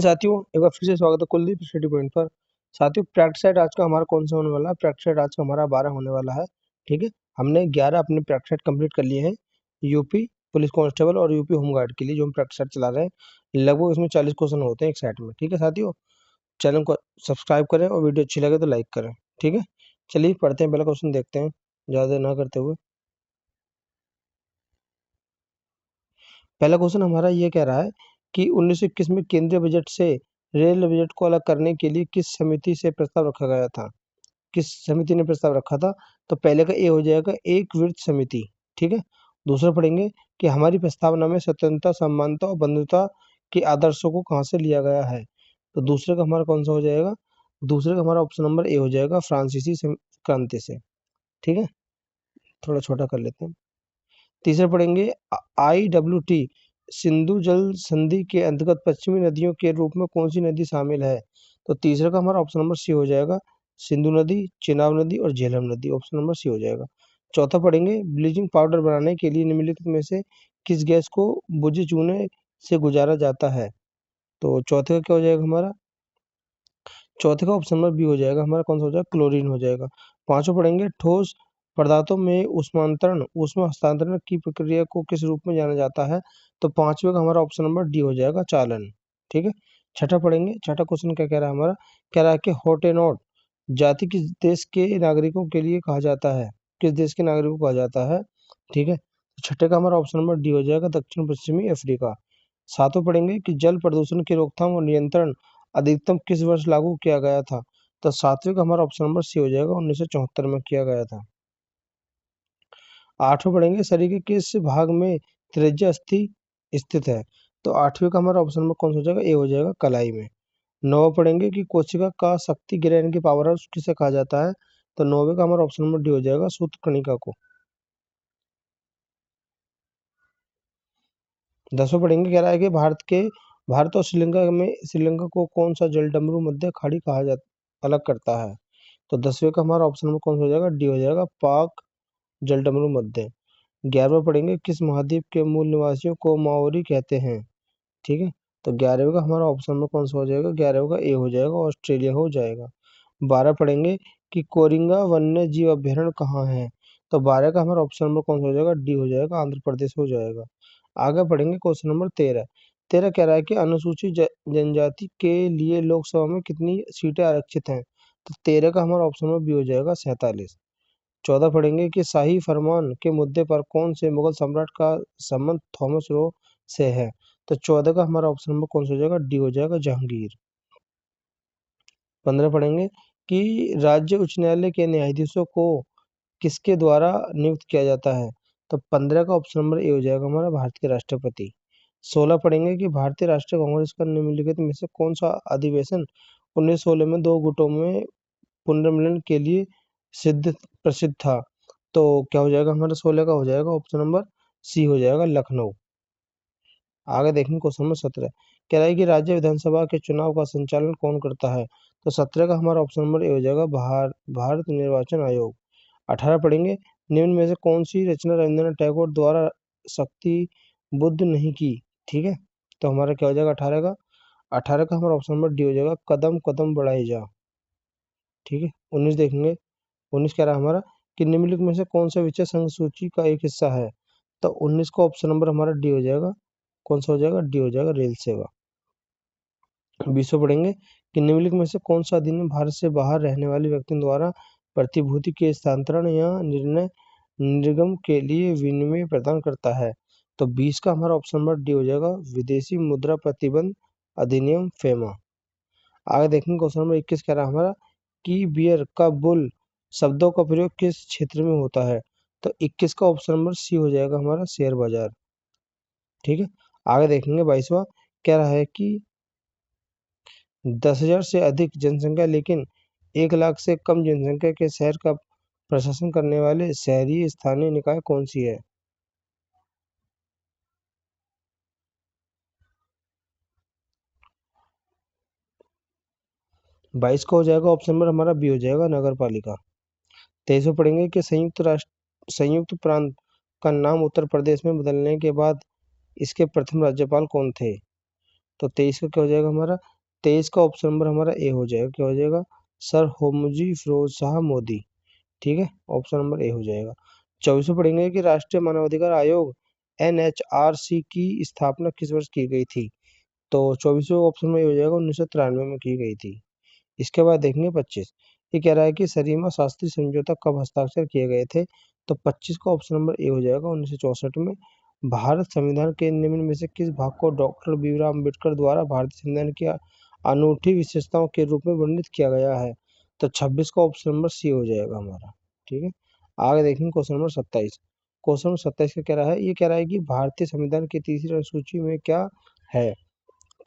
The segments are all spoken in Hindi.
साथियों एक बार फिर से स्वागत है कुलदीप स्टडी पॉइंट पर। साथियों प्रैक्टिस सेट आज का हमारा कौन सा होने वाला है? प्रैक्टिस सेट आज का हमारा 12 होने वाला है। ठीक है, हमने 11 अपने प्रैक्टिस सेट कंप्लीट कर लिए हैं यूपी पुलिस कांस्टेबल और यूपी होमगार्ड के लिए जो हम प्रैक्टिस सेट चला रहे हैं। लगभग इसमें 40 क्वेश्चन होते हैं एक सेट में। ठीक है साथियों, चैनल को सब्सक्राइब करें और वीडियो अच्छी लगे तो लाइक करें। ठीक है, चलिए पढ़ते हैं, पहला क्वेश्चन देखते हैं ज़्यादा ना करते हुए। पहला क्वेश्चन हमारा ये कह रहा है कि 1921 में केंद्रीय बजट से रेल बजट को अलग करने के लिए किस समिति से प्रस्ताव रखा गया था? किस समिति ने प्रस्ताव रखा था? तो पहले का ए हो जाएगा एक वित्त समिति। ठीक है, दूसरा पढ़ेंगे कि हमारी प्रस्तावना में स्वतंत्रता, समानता और बंधुता के आदर्शों को कहाँ से लिया गया है? तो दूसरे का हमारा कौन सा हो जाएगा? दूसरे का हमारा ऑप्शन नंबर ए हो जाएगा फ्रांसीसी क्रांति से। ठीक है, थोड़ा छोटा कर लेते हैं। तीसरा पढ़ेंगे IWT सिंधु जल संधि के अंतर्गत पश्चिमी नदियों के रूप में कौन सी नदी शामिल है? तो तीसरे का हमारा ऑप्शन नंबर सी हो जाएगा सिंधु नदी, चिनाब नदी और झेलम नदी। ऑप्शन नंबर सी हो जाएगा। चौथा पढ़ेंगे ब्लीचिंग पाउडर बनाने के लिए निम्नलिखित में से किस गैस को बुझे चूने से गुजारा जाता है? तो चौथे का क्या हो जाएगा हमारा? चौथे का ऑप्शन नंबर बी हो जाएगा हमारा, कौन सा हो जाएगा? क्लोरीन हो जाएगा। पांचवा पढ़ेंगे ठोस पदार्थों में ऊष्मांतरण ऊष्मा हस्तांतरण की प्रक्रिया को किस रूप में जाना जाता है? तो पांचवे का हमारा ऑप्शन नंबर डी हो जाएगा चालन। ठीक है, छठा पढ़ेंगे। छठा क्वेश्चन क्या कह रहा है हमारा? कह रहा है कि हॉटेनॉट जाति किस देश के नागरिकों के लिए कहा जाता है? किस देश के नागरिकों को कहा जाता है? ठीक है, तो छठे का हमारा ऑप्शन नंबर डी हो जाएगा दक्षिण पश्चिमी अफ्रीका। सातों पढ़ेंगे कि जल प्रदूषण की रोकथाम और नियंत्रण अधिकतम किस वर्ष लागू किया गया था? तो सातवें का हमारा ऑप्शन नंबर सी हो जाएगा 1974 में किया गया था। आठवें पढ़ेंगे शरीर के किस भाग में त्रिज्या अस्थि स्थित है? तो आठवें का हमारा ऑप्शन नंबर कौन सा हो जाएगा? ए हो जाएगा कलाई में। नौवा पढ़ेंगे कि कोशिका का शक्ति ग्रहण की पावर हाउस किसे कहा जाता है? तो नौवे का हमारा ऑप्शन नंबर डी हो जाएगा सूत्र कणिका को। 10वां पढ़ेंगे, कह रहा है कि भारत और श्रीलंका को कौन सा जलडमरू मध्य खाड़ी कहा जाता अलग करता है? तो 10वें का हमारा ऑप्शन नंबर कौन सा हो जाएगा? डी हो जाएगा पाक जलडमरू मध्य। 11वां पढ़ेंगे किस महाद्वीप के मूल निवासियों को माओरी कहते हैं? ठीक है, तो 11वें का हमारा ऑप्शन नंबर कौन सा हो जाएगा? 11वें का ए हो जाएगा ऑस्ट्रेलिया हो जाएगा। 12 पढ़ेंगे कि कोरिंगा वन्य जीव अभ्यारण्य कहाँ है? तो 12 का हमारा ऑप्शन नंबर कौन सा हो जाएगा? डी हो जाएगा आंध्र प्रदेश हो जाएगा। आगे पढ़ेंगे क्वेश्चन नंबर 13। 13 कह रहा है कि अनुसूचित जनजाति के लिए लोकसभा में कितनी सीटें आरक्षित हैं? तो 13 का हमारा ऑप्शन नंबर बी हो जाएगा 47। 14 पढ़ेंगे कि शाही फरमान के मुद्दे पर कौन से मुगल सम्राट का संबंध थॉमस रो से है? तो 14 का हमारा ऑप्शन नंबर कौन सा हो जाएगा? डी हो जाएगा जहांगीर। 15 पढ़ेंगे कि राज्य उच्च न्यायालय के न्यायाधीशों को किसके द्वारा नियुक्त किया जाता है? तो 15 का ऑप्शन नंबर ए हो जाएगा हमारा भारत के राष्ट्रपति। 16 पढ़ेंगे कि भारतीय राष्ट्रीय कांग्रेस का निम्नलिखित में से कौन सा अधिवेशन 1916 में दो गुटों में पुनर्मिलन के लिए सिद्ध प्रसिद्ध था? तो क्या हो जाएगा हमारा? 16 का हो जाएगा ऑप्शन नंबर सी हो जाएगा लखनऊ। आगे देखेंगे क्वेश्चन नंबर 17। कह रहा है कि राज्य विधानसभा के चुनाव का संचालन कौन करता है? तो 17 का हमारा ऑप्शन नंबर ए हो जाएगा भारत निर्वाचन आयोग। 18 पढ़ेंगे निम्न में से कौन सी रचना रविंद्रनाथ टैगोर द्वारा शक्ति बुद्ध नहीं की? ठीक है, तो हमारा क्या हो जाएगा 18 का? 18 का हमारा ऑप्शन नंबर डी हो जाएगा कदम कदम बढ़ाई जा। ठीक है, 19 देखेंगे। 19 कह रहा है हमारा कि निम्नलिखित में से कौन सा विषय संघ सूची का एक हिस्सा है? तो 19 का ऑप्शन नंबर हमारा डी हो जाएगा, कौन सा हो जाएगा? डी हो जाएगा रेल सेवा। 20 पढ़ेंगे कि निम्नलिखित में से कौन सा अधिनियम भारत से बाहर रहने वाले व्यक्तियों द्वारा प्रतिभूति के स्थानांतरण या निर्णय निर्गम के लिए विनिमय प्रदान करता है? तो 20 का हमारा ऑप्शन नंबर डी हो जाएगा विदेशी मुद्रा प्रतिबंध अधिनियम फेमा। आगे देखेंगे क्वेश्चन नंबर 21 कह रहा है हमारा कि बियर का बुल शब्दों का प्रयोग किस क्षेत्र में होता है? तो 21 का ऑप्शन नंबर सी हो जाएगा हमारा शेयर बाजार। ठीक है, आगे देखेंगे 22वां कह रहा है कि 10,000 से अधिक जनसंख्या लेकिन 1 लाख से कम जनसंख्या के शहर का प्रशासन करने वाले शहरी स्थानीय निकाय कौन सी है? 22 का हो जाएगा ऑप्शन नंबर हमारा बी हो जाएगा नगर पालिका। 23 में पढ़ेंगे कि संयुक्त प्रांत का नाम उत्तर प्रदेश में बदलने के बाद इसके प्रथम राज्यपाल कौन थे? तो 23 का क्या हो जाएगा हमारा, 23 का ऑप्शन नंबर हमारा ए हो जाएगा। क्या हो जाएगा, सर होमजी फिरोज शाह मोदी। ठीक है, ऑप्शन नंबर ए हो जाएगा। 24 में पढ़ेंगे कि राष्ट्रीय मानवाधिकार आयोग NHRC की स्थापना किस वर्ष की गई थी। तो 24वें ऑप्शन में ये हो जाएगा 1993 में की गई थी। इसके बाद देखेंगे 25, ये कह रहा है कि सरीमा शास्त्री समझौता कब हस्ताक्षर किए गए थे। तो 25 का ऑप्शन नंबर ए हो जाएगा 1964 में। भारत संविधान के निम्न में से किस भाग को डॉक्टर भीमराव अम्बेडकर द्वारा भारतीय संविधान की अनूठी विशेषताओं के रूप में वर्णित किया गया है। तो 26 का ऑप्शन नंबर सी हो जाएगा हमारा। ठीक है, आगे देखेंगे क्वेश्चन नंबर 27। क्वेश्चन नंबर 27 का कह रहा है, ये कह रहा है कि भारतीय संविधान की तीसरी अनुसूची में क्या है।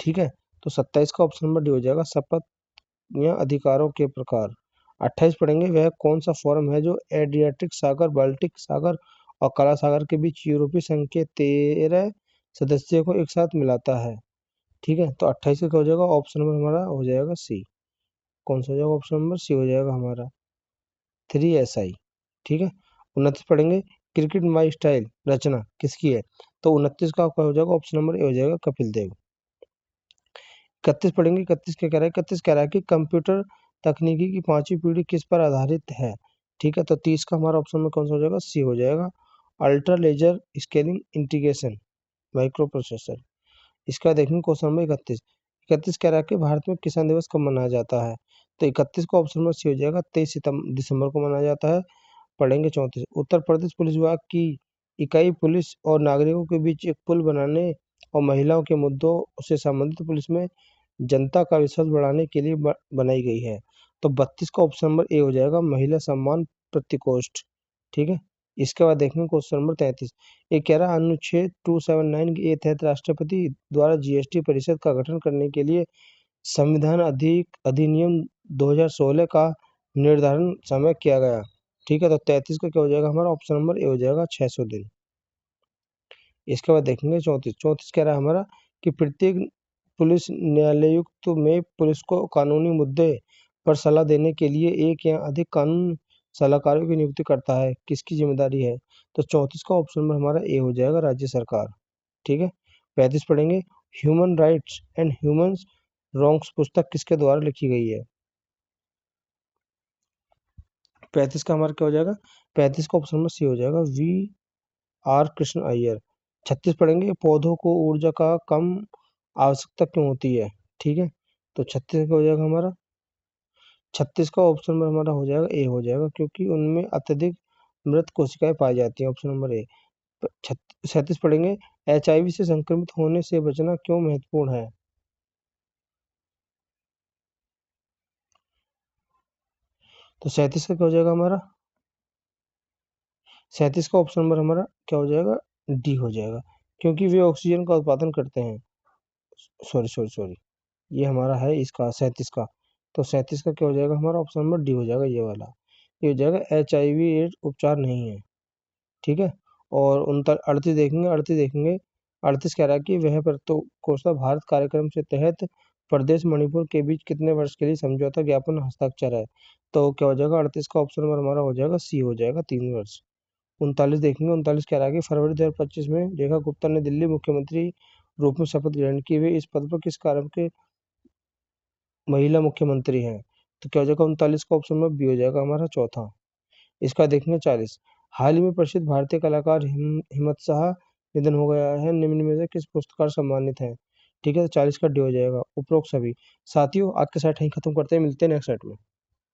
ठीक है, तो 27 का ऑप्शन नंबर डी हो जाएगा, शपथ या अधिकारों के प्रकार। 28 पढ़ेंगे, वह कौन सा फोरम है जो एड्रियाटिक सागर, बाल्टिक सागर और काला सागर के बीच यूरोपीय संघ के 13 सदस्यों को एक साथ मिलाता है। ठीक है, तो 28 का क्या हो जाएगा, ऑप्शन नंबर हमारा हो जाएगा सी। कौन सा हो जाएगा, ऑप्शन नंबर सी हो जाएगा हमारा 3SI। ठीक है, 29 पढ़ेंगे, क्रिकेट माई स्टाइल रचना किसकी है। तो 29 का आपका हो जाएगा ऑप्शन नंबर ए हो जाएगा कपिल देव। 31 पढ़ेंगे, 31 क्या कह रहा है, 31 कह रहा है कि कंप्यूटर तकनीकी की पांचवी पीढ़ी किस पर आधारित है। ठीक है, तो 30 का हमारा ऑप्शन में कौन सा हो जाएगा, सी हो जाएगा, ultra laser scaling integration microprocessor. इसका देखेंगे क्वेश्चन नंबर 31। 31 कह रहा है कि भारत में किसान दिवस कब मनाया जाता है। तो 31 का ऑप्शन में सी हो जाएगा, 23 दिसंबर को मनाया जाता है। पढ़ेंगे 34, उत्तर प्रदेश पुलिस विभाग की इकाई पुलिस और नागरिकों के बीच एक पुल बनाने और महिलाओं के मुद्दों से संबंधित पुलिस में जनता का विश्वास बढ़ाने के लिए बनाई गई है। तो 32 का ऑप्शन नंबर ए हो जाएगा, महिला सम्मान प्रतिकोष्ठ। ठीक है, इसके बाद देखेंगे क्वेश्चन नंबर 33। ये कह रहा है, अनुच्छेद 279 के तहत राष्ट्रपति द्वारा जीएसटी परिषद का गठन करने के लिए संविधान अधिनियम 2016 का निर्धारण समय किया गया। ठीक है, तो 33 का क्या हो जाएगा हमारा, ऑप्शन नंबर ए हो जाएगा 600 दिन। इसके बाद देखेंगे 34। 34 कह रहा है हमारा कि प्रत्येक पुलिस न्यायालयुक्त में पुलिस को कानूनी मुद्दे पर सलाह देने के लिए एक या अधिक कानून सलाहकारों की नियुक्ति करता है, किसकी जिम्मेदारी है। तो 34 का ऑप्शन नंबर हमारा ए हो जाएगा, राज्य सरकार। ठीक है, 35 पढ़ेंगे, human rights and human wrongs पुस्तक किसके द्वारा लिखी गई है। 35 का हमारा क्या हो जाएगा, 35 का ऑप्शन नंबर सी हो जाएगा, V.R. कृष्ण अय्यर। 36 पढ़ेंगे, पौधों को ऊर्जा का कम आवश्यकता क्यों होती है। ठीक है, तो 36 का हो जाएगा हमारा, 36 का ऑप्शन नंबर हमारा हो जाएगा ए हो जाएगा, क्योंकि उनमें अत्यधिक मृत कोशिकाएं पाई जाती हैं, ऑप्शन नंबर ए। 37 पढ़ेंगे, HIV से संक्रमित होने से बचना क्यों महत्वपूर्ण है। तो 37 का क्या हो जाएगा हमारा, 37 का ऑप्शन नंबर हमारा क्या हो जाएगा, डी हो जाएगा, क्योंकि वे ऑक्सीजन का उत्पादन करते हैं। सॉरी सॉरी सॉरी, ये हमारा है इसका 37 का। तो 37 का क्या हो जाएगा हमारा, ऑप्शन नंबर डी हो जाएगा, ये वाला। ये हो जाएगा, HIV एड्स उपचार नहीं है। ठीक है, और 38 देखेंगे, 38 कह रहा है कि वह कोस्टा भारत कार्यक्रम से तहत प्रदेश मणिपुर के बीच कितने वर्ष के लिए समझौता ज्ञापन हस्ताक्षर है। तो क्या हो जाएगा, 38 का ऑप्शन नंबर हमारा हो जाएगा सी हो जाएगा, 3 वर्ष। 39 देखेंगे, 39 कह रहा है कि फरवरी 2025 में रेखा गुप्ता ने दिल्ली मुख्यमंत्री रूप में शपथ ग्रहण की, वे इस पद पर किस कारण के महिला मुख्यमंत्री हैं। तो क्या हो जाएगा, 39 का ऑप्शन नंबर बी हो जाएगा हमारा, चौथा। इसका देखेंगे 40, हाल ही में प्रसिद्ध भारतीय कलाकार हिम्मत शाह निधन हो गया है, निम्न में से किस पुरस्कार सम्मानित है। ठीक है, तो 40 का डी हो जाएगा, उपरोक्त सभी। साथियों, आज के सेट यहीं खत्म करते हैं, मिलते हैं नेक्स्ट सेट में।